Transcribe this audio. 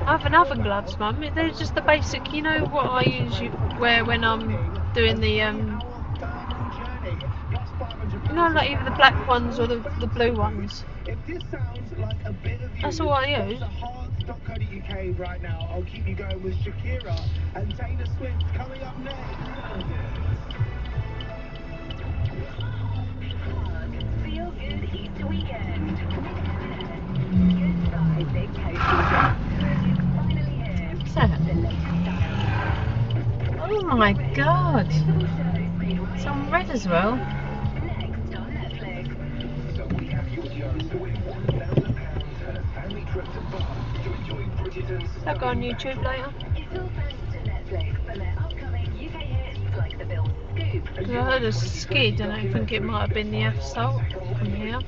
I have another gloves, Mum. They're just the basic, you know what I usually wear when I'm doing the you know, like either the black ones or the blue ones. That's all I use. Right now, I'll keep you going with Shakira and Taylor Swift coming up next. Feel good Easter weekend. Good Bye Big Coast is finally here. What's that? The latest style. Oh my God! Visible shows made right It's on red as well. next on Netflix. So we have your chance to win £1,000 and a family trip to Bath to enjoy Bridgerton's. That'll go on YouTube later. It's all thanks to Netflix for their upcoming UK hits like The Film Scoop. Because I heard a skid and I think it might have been the asphalt from here.